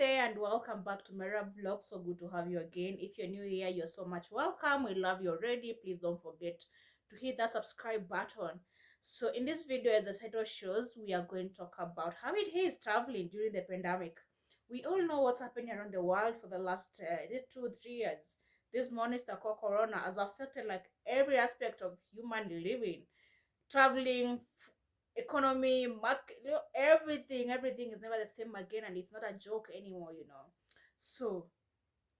there and welcome back to Mera Vlog. So good to have you again. If you're new here, you're so much welcome. We love you already. Please don't forget to hit that subscribe button. So in this video, as the title shows, we are going to talk about how it is traveling during the pandemic. We all know what's happening around the world for the last 2 3 years. This monster called Corona has affected like every aspect of human living, traveling, economy, market, everything is never the same again, and it's not a joke anymore. So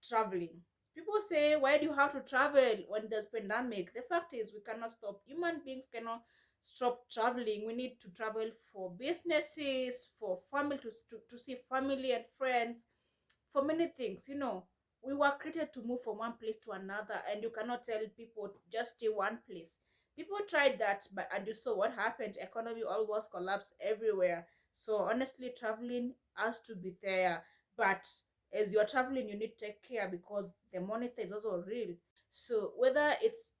traveling, people say, why do you have to travel when there's pandemic? The fact is, we cannot stop. Human beings cannot stop traveling. We need to travel for businesses, for family, to see family and friends, for many things. We were created to move from one place to another, and you cannot tell people just stay one place. People tried that, but and you saw what happened. Economy almost collapsed everywhere. So honestly, traveling has to be there, but as you're traveling, you need to take care because the monster is also real. So whether it's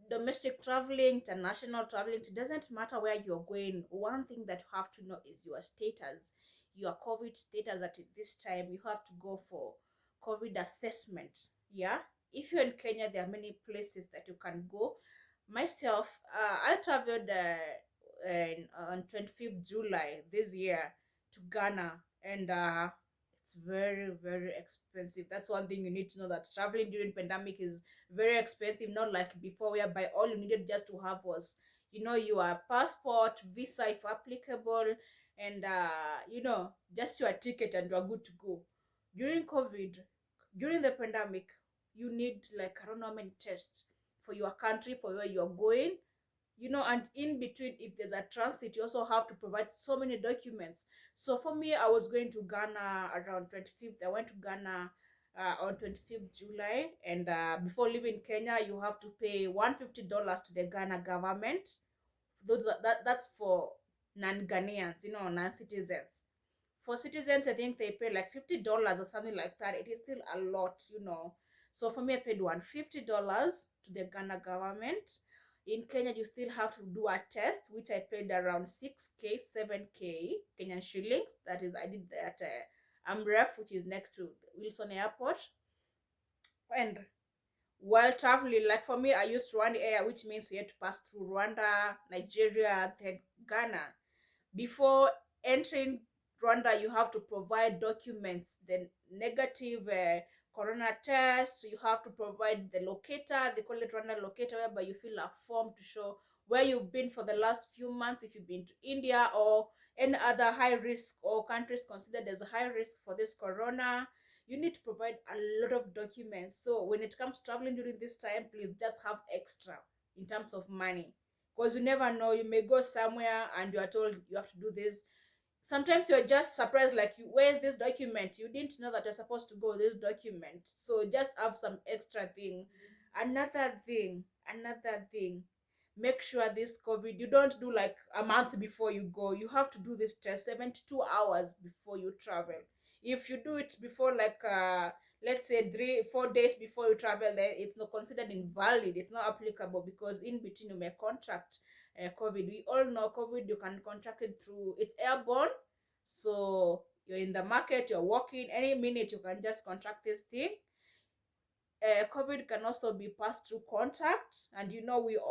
domestic traveling, international traveling, it doesn't matter where you're going. One thing that you have to know is your status, your COVID status. At this time, you have to go for COVID assessment. Yeah, if you're in Kenya, there are many places that you can go. Myself, I traveled on 25th July this year to Ghana, and it's very, very expensive. That's one thing you need to know, that traveling during pandemic is very expensive, not like before, whereby all you needed just to have was, your passport, visa if applicable, and just your ticket, and you're good to go. During COVID, during the pandemic, you need like I don't know how many tests for your country, for where you're going, and in between, if there's a transit, you also have to provide so many documents. So for me, I was going to Ghana around 25th. I went to Ghana on 25th July, and before leaving Kenya, you have to pay $150 to the Ghana government. That's for non-Ghanaians, non-citizens. For citizens, I think they pay like $50 or something like that. It is still a lot. So for me, I paid $150 to the Ghana government. In Kenya, you still have to do a test, which I paid around 6K, 7K Kenyan shillings. That is, I did that Amref, which is next to Wilson Airport. And while traveling, like for me, I used Rwand Air, which means we had to pass through Rwanda, Nigeria, then Ghana. Before entering Rwanda, you have to provide documents, the negative corona test. You have to provide the locator. They call it Rwanda locator, whereby you fill a form to show where you've been for the last few months, if you've been to India or any other high risk or countries considered as a high risk for this corona. You need to provide a lot of documents. So when it comes to traveling during this time, please just have extra in terms of money, because you never know, you may go somewhere and you are told you have to do this. Sometimes you're just surprised, like, where's this document? You didn't know that you're supposed to go this document. So just have some extra thing. Another thing, make sure this COVID, you don't do like a month before you go. You have to do this test 72 hours before you travel. If you do it before, like let's say 3 4 days before you travel, then it's not considered invalid, it's not applicable, because in between you may contract COVID. We all know COVID, you can contract it through, it's airborne. So you're in the market, you're walking, any minute you can just contract this thing. COVID can also be passed through contact, and we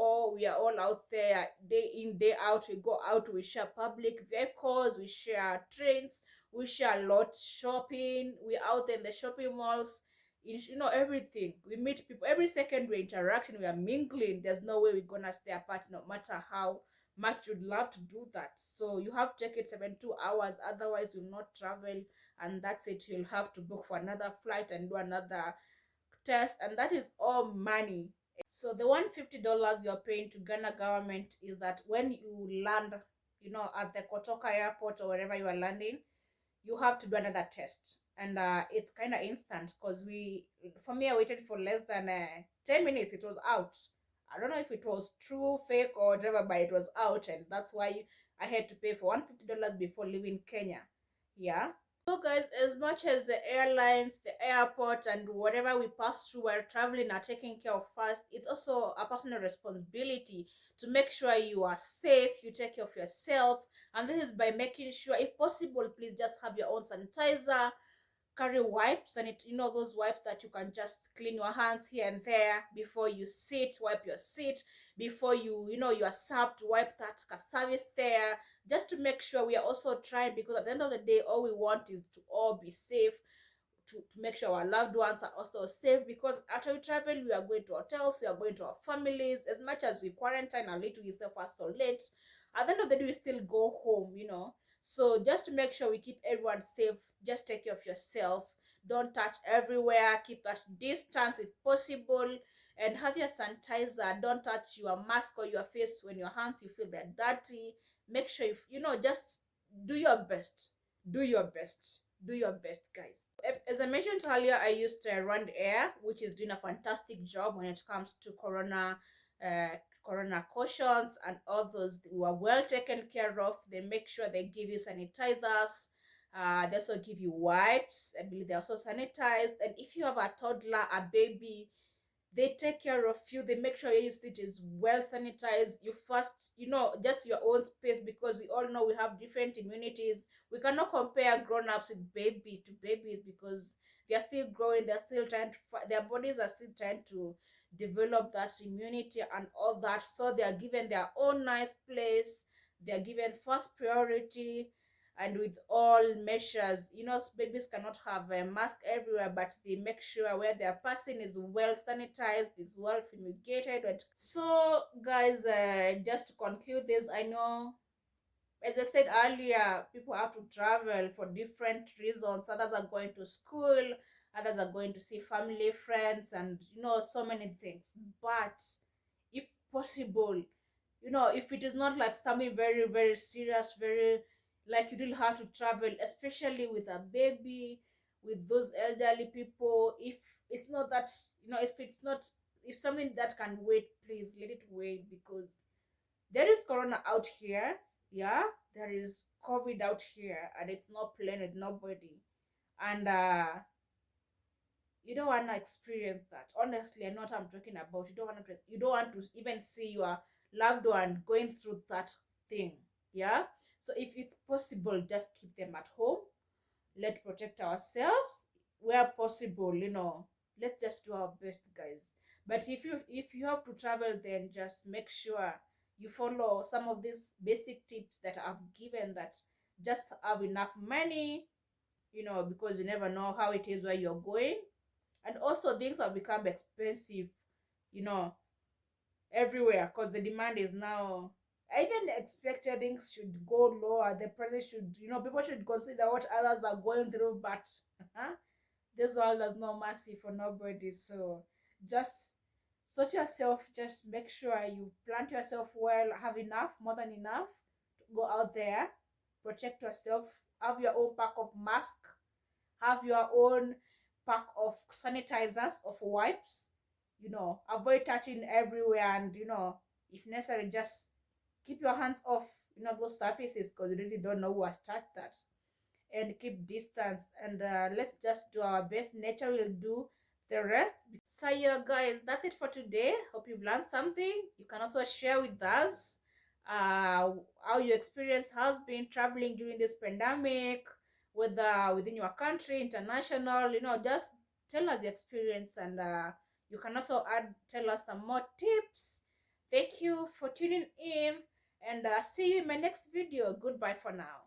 are all out there day in day out. We go out, we share public vehicles, we share trains, we share a lot shopping. We out there in the shopping malls, everything. We meet people every second. We're interacting, we are mingling. There's no way we're gonna stay apart, no matter how much you'd love to do that. So you have to take it 72 hours, otherwise you'll not travel, and that's it. You'll have to book for another flight and do another test, and that is all money. So the $150 you're paying to Ghana government is that when you land, at the Kotoka airport or wherever you are landing, you have to do another test. And it's kind of instant, because for me, I waited for less than 10 minutes. It was out. I don't know if it was true, fake, or whatever, but it was out, and that's why I had to pay for $150 before leaving Kenya. Yeah. So guys, as much as the airlines, the airport, and whatever we pass through while traveling are taking care of us, it's also a personal responsibility to make sure you are safe, you take care of yourself. And this is by making sure, if possible, please just have your own sanitizer, carry wipes, and it, those wipes that you can just clean your hands here and there before you sit, wipe your seat before you are served, wipe that service there, just to make sure we are also trying, because at the end of the day all we want is to all be safe, to make sure our loved ones are also safe, because after we travel we are going to hotels, we are going to our families. As much as we quarantine and little we self isolate, at the end of the day we still go home. So just to make sure we keep everyone safe, just take care of yourself. Don't touch everywhere, keep that distance if possible, and have your sanitizer. Don't touch your mask or your face when your hands you feel they're dirty. Make sure just do your best. Do your best. Do your best, guys. As I mentioned earlier, I used Rwand Air, which is doing a fantastic job when it comes to corona cautions and all those who are well taken care of. They make sure they give you sanitizers. They also give you wipes. I believe they're also sanitized. And if you have a toddler, a baby, they take care of you. They make sure your seat is well sanitized. You first, just your own space, because we all know we have different immunities. We cannot compare grown-ups with babies to babies, because they are still growing. They're still trying to their bodies are still trying to develop that immunity and all that. So they are given their own nice place. They are given first priority, and with all measures. Babies cannot have a mask everywhere, but they make sure where they're passing is well sanitized, is well fumigated. So guys, just to conclude this, I know, as I said earlier, people have to travel for different reasons. Others are going to school, others are going to see family, friends, and so many things. But if possible, if it is not like something very, very serious, very like you don't have to travel, especially with a baby, with those elderly people. If it's not that, if something that can wait, please let it wait, because there is corona out here. Yeah, there is COVID out here, and it's not playing with nobody. And you don't want to experience that. Honestly, I know what I'm talking about. You don't want to even see your loved one going through that thing. Yeah. So if it's possible, just keep them at home. Let's protect ourselves where possible. Let's just do our best, guys. But if you have to travel, then just make sure you follow some of these basic tips that I've given, that just have enough money, because you never know how it is where you're going. And also things have become expensive, you know everywhere, because the demand is now. I even expected things should go lower, the prices should, people should consider what others are going through, but this world has no mercy for nobody. So just sort yourself, just make sure you plant yourself well, have enough, more than enough, to go out there, protect yourself, have your own pack of mask, have your own pack of sanitizers, of wipes. Avoid touching everywhere, and if necessary, just keep your hands off those surfaces, because you really don't know who has touched that. And keep distance, and let's just do our best. Nature will do the rest. So yeah, guys, that's it for today. Hope you've learned something. You can also share with us how your experience has been traveling during this pandemic, whether within your country, international. Just tell us your experience, and you can also tell us some more tips. Thank you for tuning in, and see you in my next video. Goodbye for now.